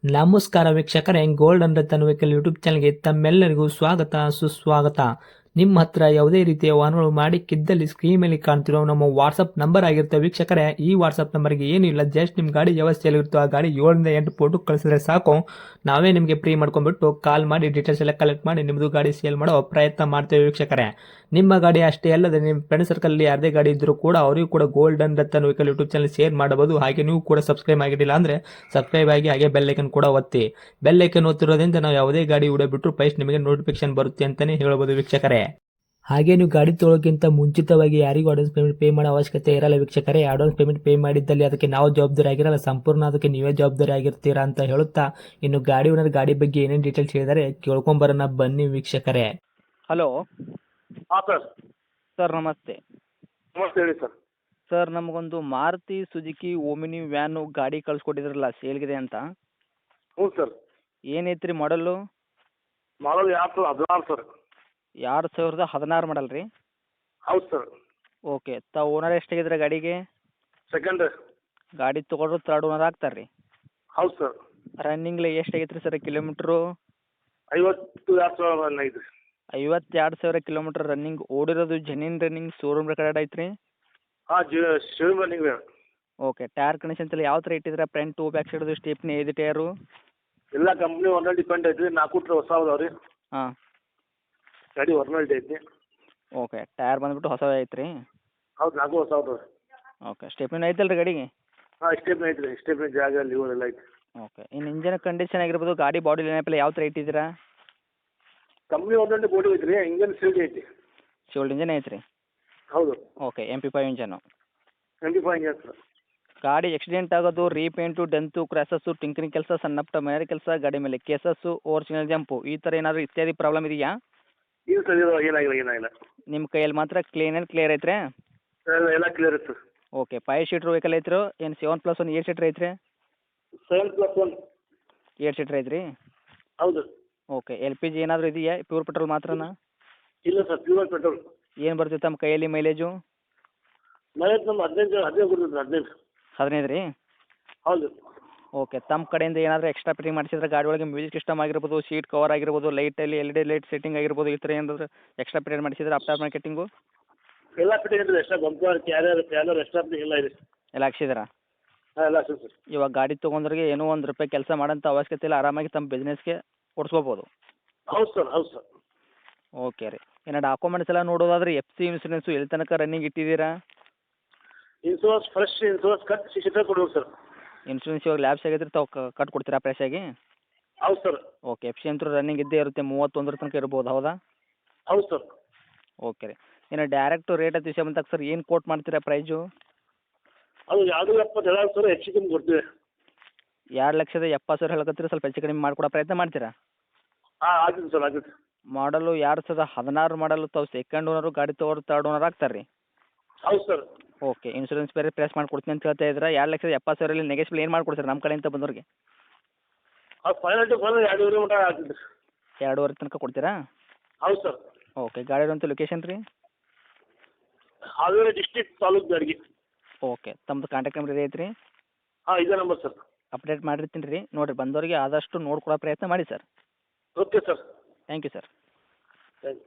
ನಮಸ್ಕಾರ ವೀಕ್ಷಕರೇ, gold and Ratan vehicle YouTube ಚಾನಲ್ಗೆ ತಮ್ಮೆಲ್ಲರಿಗೂ ಸ್ವಾಗತ ಸುಸ್ವಾಗತ. ನಿಮ್ಮ ಹತ್ರ ಯಾವುದೇ ರೀತಿಯ ವಾಹನಗಳು ಮಾಡಿಕ್ಕಿದ್ದಲ್ಲಿ ಸ್ಕ್ರೀನ್ ಮೇಲೆ ಕಾಣ್ತಿರೋ ನಮ್ಮ ವಾಟ್ಸಪ್ ನಂಬರ್ ಆಗಿರುತ್ತೆ ವೀಕ್ಷಕರೇ. ಈ ವಾಟ್ಸಪ್ ನಂಬರ್ಗೆ ಏನಿಲ್ಲ, ಜಸ್ಟ್ ನಿಮ್ಮ ಗಾಡಿ ವ್ಯವಸ್ಥೆಯಲ್ಲಿರುತ್ತೋ ಆ ಗಾಡಿ 7 ರಿಂದ 8 ಫೋಟೋ ಕಳಿಸಿದ್ರೆ ಸಾಕು, ನಾವೇ ನಿಮಗೆ ಫ್ರೀ ಮಾಡ್ಕೊಂಡ್ಬಿಟ್ಟು ಕಾಲ್ ಮಾಡಿ ಡೀಟೇಲ್ಸ್ ಎಲ್ಲ ಕಲೆಕ್ಟ್ ಮಾಡಿ ನಿಮ್ಮದು ಗಾಡಿ ಸೇಲ್ ಮಾಡೋ ಪ್ರಯತ್ನ ಮಾಡ್ತೇವೆ ವೀಕ್ಷಕರೇ. ನಿಮ್ಮ ಗಾಡಿ ಅಷ್ಟೇ ಅಲ್ಲದೆ ನಿಮ್ಮ ಫ್ರೆಂಡ್ ಸರ್ಕಲ್ ಯಾರದೇ ಗಾಡಿ ಇದ್ದರೂ ಕೂಡ ಅವರಿಗೂ ಕೂಡ gold and Ratan vehicle YouTube channel share ಮಾಡಬಹುದು. ಹಾಗೆ ನೀವು ಕೂಡ ಸಬ್ಸ್ಕ್ರೈಬ್ ಆಗಿರಲಿಲ್ಲ ಅಂದರೆ ಸಬ್ಸ್ಕ್ರೈಬ್ ಆಗಿ ಹಾಗೆ ಬೆಲ್ ಐಕನ್ ಕೂಡ ಒತ್ತಿ. ಬೆಲ್ ಐಕನ್ ಒತ್ತಿರೋದ್ರಿಂದ ನಾವು ಯಾವುದೇ ಗಾಡಿ ವಿಡಿಯೋ ಬಿಟ್ಟರು ಫಸ್ಟ್ ನಿಮಗೆ ನೋಟಿಫಿಕೇಶನ್ ಬರುತ್ತೆ ಅಂತಾನೆ ಹೇಳ್ಬೋದು ವೀಕ್ಷಕರೇ. ಹಾಗೆ ನೀವು ಗಾಡಿ ತೊಳೋಕ್ಕಿಂತ ಮುಂಚಿತವಾಗಿ ಯಾರಿಗೂ ಅಡ್ವಾನ್ಸ್ ಪೇಮೆಂಟ್ ಪೇ ಮಾಡೋ ಅವಶ್ಯಕತೆ ಇರಲ್ಲ ವೀಕ್ಷಕರೇ. ಅಡ್ವಾನ್ಸ್ ಪೇಮೆಂಟ್ ಪೇ ಮಾಡಿದ್ದಲ್ಲಿ ಅದಕ್ಕೆ ನಾವು ಜವಾಬ್ದಾರಿ ಆಗಿರಲ್ಲ, ಸಂಪೂರ್ಣ ಅದಕ್ಕೆ ನೀವೇ ಜವಾಬ್ದಾರಿ ಆಗಿರ್ತೀರಾ ಅಂತ ಹೇಳುತ್ತಾ, ಇನ್ನು ಗಾಡಿ ಓನರ್ ಗಾಡಿ ಬಗ್ಗೆ ಏನೇನು ಡೀಟೇಲ್ಸ್ ಹೇಳಿದರೆ ಕೇಳ್ಕೊಂಬರೋಣ ಬನ್ನಿ ವೀಕ್ಷಕರೇ. ಹಲೋ ಹಾಂ ಸರ್. ಸರ್ ನಮಸ್ತೆ. ನಮಸ್ತೆ ಹೇಳಿ ಸರ್. ಸರ್ ನಮಗೊಂದು ಮಾರುತಿ ಸುಜುಕಿ ಓಮಿನಿ ವ್ಯಾನು ಗಾಡಿ ಕಳಿಸ್ಕೊಟ್ಟಿದ್ರಲ್ಲ ಸೇಲ್ಗಿದೆ ಅಂತ, ಹ್ಞೂ ಸರ್. ಏನೈತೆ ರೀ ಮಾಡಲ್ಲು? ಮಾಡಲ್ 2016 ಸರ್. 2016 ಮಾಡಲ್ ರೀ? ಹೌದು ಸರ್. ಓಕೆ. ತಾವು ಓನರ್ ಎಷ್ಟಾಗಿದ್ರೆ ಗಾಡಿಗೆ? ಸೆಕೆಂಡ್. ಗಾಡಿ ತೊಗೊಂಡ್ರು ತರ್ಡ್ ಓನರ್ ಆಗ್ತಾರೆ ರೀ? ಹೌದು ಸರ್. ರನ್ನಿಂಗ್ಲಿ ಎಷ್ಟಾಗೈತೆ ರೀ ಸರ್ ಕಿಲೋಮೀಟ್ರು? 52,000 ರನ್ ಐತ್ರಿ. 52,000 ಕಿಲೋಮೀಟ್ರ್ ರನ್ನಿಂಗ್ ಓಡಿರೋದು. ಜೆನ್ಯೂನ್ ರನ್ನಿಂಗ್ ಶೋರೂಮ್ ರೆಕಾರ್ಡ್ ಐತೆ ರೀ? ಹಾಂ ಶಿವ ರನ್ನಿಂಗ್ ರೀ. ಓಕೆ. ಟೈರ್ ಕಂಡೀಷನ್ಸ್ ಎಲ್ಲ ಯಾವ ಥರ ಇಟ್ಟಿದ್ರೆ? ಫ್ರಂಟ್ ಟು ಬ್ಯಾಕ್ ಸೈಡ್ದು ಸ್ಟೇಪ್ನಿ ಐದು ಟೈರು? ಎಲ್ಲ ಕಂಪ್ನಿ ಒಂದೇ ಡಿಪೆಂಡ್ ಐತ್ರಿ. 4 ಟ್ರ ಹೊಸ ಅದಾವ ರೀ. ಹಾಂ. ಗಾಡಿ ಒರಿಜಿನಲ್ಟಿ ಐತಿ. ಓಕೆ. ಟೈರ್ ಬಂದ್ಬಿಟ್ಟು ಹೊಸದೇ ಐತೆ ರೀ? ಹೌದು, 4 ಹೊಸ ಅದಾವ ರೀ. ಓಕೆ. ಸ್ಟೆಪ್ನಿ ಐತಲ್ಲ ರೀ ಗಾಡಿಗೆ? ಹಾಂ, ಸ್ಟೆಪ್ನಿ ಐತ್ರಿ. ಸ್ಟೆಪ್ನಿ ಜಾಗ ಲಿವರ್ ಎಲ್ಲ ಐತಿ. ಓಕೆ. ಇನ್ನು ಇಂಜನ್ ಕಂಡೀಷನ್ ಆಗಿರ್ಬೋದು, ಗಾಡಿ ಬಾಡಿ ಲೈನಪ್ಪೆಲ್ಲ ಯಾವ ಥರ ಇಟ್ಟಿದ್ದೀರಾ? ಕಂಪ್ನಿ ಒಂದೇ ಬೋಡಿ ಐತ್ರಿ. ಇಂಜನ್ ಸೀಲ್ಡ್ ಐತಿ. ಶಿವಲ್ಡ್ ಇಂಜನ್ ಐತೆ ರೀ? ಹೌದು. Okay. MP5 engine. 25 engine sir. ಗಾಡಿ ಆಕ್ಸಿಡೆಂಟ್ ಆಗೋದು, ರೀಪೇಂಟು, ಡೆಂತು, ಕ್ರ್ಯಾಸಸ್ಸು, ಟಿಂಕರಿಂಗ್ ಕೆಲಸ, ಸಣ್ಣ ಪುಟ್ಟ ಮನೆ ಕೆಲಸ, ಗಾಡಿ ಮೇಲೆ ಕೇಸಸ್ಸು, ಓವರ್ಸಿನಲ್ ಜಂಪು, ಈ ಥರ ಏನಾದರೂ ಇತ್ಯಾದಿ ಪ್ರಾಬ್ಲಮ್ ಇದೆಯಾ? ಇಲ್ಲ ಸರ್, ಏನಾಗಿಲ್ಲ. ನಿಮ್ಮ ಕೈಯಲ್ಲಿ ಮಾತ್ರ ಕ್ಲಿಯರ್ ಐತ್ರಿ? ಎಲ್ಲ ಕ್ಲಿಯರ್ ಐತೆ ಸರ್. ಓಕೆ. 5 ಸೀಟ್ರ್ ವೆಹಿಕಲ್ ಐತ್ರಿ? ಏನು 7+1 8 ಸೀಟ್ರ್ ಐತ್ರಿ? 7+1 8 ಸೀಟ್ರ್ ಐತ್ರಿ? ಹೌದು. ಓಕೆ. LPG ಏನಾದರೂ ಇದೆಯಾ? ಪ್ಯೂರ್ ಪೆಟ್ರೋಲ್ ಮಾತ್ರನಾ? ಇಲ್ಲ ಸರ್, ಪ್ಯೂರ್ ಪೆಟ್ರೋಲ್. ಏನು ಬರ್ತಿತ್ತು ತಮ್ಮ ಕೈಯಲ್ಲಿ ಮೈಲೇಜು? ಮೈಲೇಜ್ ನಮ್ಮ 15 ಕೊಡ್ತದೆ. 15 ರೀ? ಹೌದು. ಓಕೆ. ತಮ್ಮ ಕಡೆಯಿಂದ ಏನಾದರೂ ಎಕ್ಸ್ಟ್ರಾ ಫಿಟ್ಟಿಂಗ್ ಮಾಡಿಸಿದ್ರೆ ಗಾಡಿ ಒಳಗೆ ಮ್ಯೂಸಿಕ್ ಸಿಸ್ಟಮ್ ಆಗಿರ್ಬೋದು, ಸೀಟ್ ಕವರ್ ಆಗಿರ್ಬೋದು, ಲೈಟಲ್ಲಿ LED ಲೈಟ್ ಸೆಟ್ಟಿಂಗ್ ಆಗಿರ್ಬೋದು, ಈ ಥರ ಏನಾದರೂ ಎಕ್ಸ್ಟ್ರಾ ಫಿಟ್ಟಿಂಗ್ ಮಾಡಿಸಿದ್ರೆ ಆಫ್ಟರ್ ಮಾರ್ಕೆಟಿಂಗು? ಎಲ್ಲ ಫಿಟ್ಟಿಂಗ್ ಇದೆ. Extra bumper, carrier extra fitting ಎಲ್ಲ ಇದೆ. ಎಲ್ಲ ಹಾಕ್ಸಿದ್ದೀರಾ? ಹಾಂ, ಎಲ್ಲ ಹಾಕ್ಸಿದೆ ಸರ್. ಇವಾಗ ಗಾಡಿ ತೊಗೊಂಡ್ರಿಗೆ ಏನೋ ₹1 ಕೆಲಸ ಮಾಡೋಂಥ ಅವಶ್ಯಕತೆ ಇಲ್ಲ, ಆರಾಮಾಗಿ ತಮ್ಮ ಬಿಸ್ನೆಸ್ಗೆ ಓಡಿಸ್ಕೋಬೋದು. ಹೌದು ಸರ್, ಹೌದು ಸರ್. ಓಕೆ ರೀ. ಇನ್ನು ಡಾಕ್ಯುಮೆಂಟ್ಸ್ ಎಲ್ಲ ನೋಡೋದಾದ್ರೆ FC ಇನ್ಸೂರೆನ್ಸು ಎಲ್ಲಿ ತನಕ ರನ್ನಿಂಗ್ ಇಟ್ಟಿದ್ದೀರಾ? ಇನ್ಸೂರೆನ್ಸ್ ಫ್ರೆಶ್ ಇನ್ಸೂರೆನ್ಸ್ ಕಟ್ 60 ಕೊಡ್ಬೇಕು ಸರ್. ಇನ್ಸೂರೆನ್ಸ್ ಇವಾಗ ಲ್ಯಾಬ್ಸ್ ಆಗಿದ್ರೆ ತಾವು ಕಟ್ ಕೊಡ್ತೀರಾ ಫ್ರೆಶ್ ಆಗಿ? ಹೌದು ಸರ್. ಓಕೆ. FC ಅಂತೂ ರನ್ನಿಂಗ್ ಇದ್ದೇ ಇರುತ್ತೆ, 31 ತನಕ ಇರ್ಬೋದು, ಹೌದಾ? ಹೌದು ಸರ್. ಓಕೆ ರೀ. ಇನ್ನು ಡೈರೆಕ್ಟು ರೇಟ್ ಅಂತ ವಿಷಯ ಬಂದಾಗ ಸರ್ ಏನು ಕೋಟ್ ಮಾಡ್ತೀರಾ ಪ್ರೈಜು? ಅದು 2,70,000 ಸರ್, ಹೆಚ್ಚು ಕಮ್ಮಿ ಕೊಡ್ತೀವಿ. 2,70,000 ಹೇಳಕತ್ತೀರಿ, ಸ್ವಲ್ಪ ಹೆಚ್ಚು ಕಡಿಮೆ ಮಾಡಿಕೊಡೋ ಪ್ರಯತ್ನ ಮಾಡ್ತೀರಾ? ಹಾಂ, ಆಗ್ತದೆ ಸರ್, ಆಗ್ತದೆ. ಮಾಡಲು 2016 ಮಾಡಲು, ತಾವು ಸೆಕೆಂಡ್ ಓನರು, ಗಾಡಿ ತೊಗೊಳೋರು ತರ್ಡ್ ಓನರ್ ಆಗ್ತಾರೆ ರೀ? ಹೌದು ಸರ್. ಓಕೆ. ಇನ್ಸೂರೆನ್ಸ್ ಬೇರೆ ಪ್ರೆಸ್ ಮಾಡಿಕೊಡ್ತೀನಿ ಅಂತ ಹೇಳ್ತಾ ಇದ್ದೀರಾ. 2,70,000 ನೆಗೆಶ್ಬಲ್ ಏನು ಮಾಡಿಕೊಡ್ತೀರಾ ನಮ್ಮ ಕಡೆಯಿಂದ ಬಂದವ್ರಿಗೆ? ಅದು ಫೈನಲ್ 2.5 ಮಟ್ಟ ಆಗ್ತದೆ. 2.5 ತನಕ ಕೊಡ್ತೀರಾ? ಹೌದು ಸರ್. ಓಕೆ. ಗಾಡಿ ಇರುವಂಥ ಲೊಕೇಶನ್ ರೀ? ಹಾವೇರಿ ಡಿಸ್ಟ್ರಿಕ್ಟ್, ತಾಲೂಕು ಬ್ಯಾಡಗಿ. ಓಕೆ. ತಮ್ಮದು ಕಾಂಟ್ಯಾಕ್ಟ್ ನಂಬರ್ ಇದೆ ಐತ್ರಿ? ಹಾಂ, ಇದೇ ನಂಬರ್ ಸರ್. ಅಪ್ಡೇಟ್ ಮಾಡಿರ್ತೀನಿ ರೀ. ನೋಡಿರಿ, ಬಂದವರಿಗೆ ಆದಷ್ಟು ನೋಡ್ಕೊಡೋ ಪ್ರಯತ್ನ ಮಾಡಿ sir. Okay sir. Thank you sir. Thank you.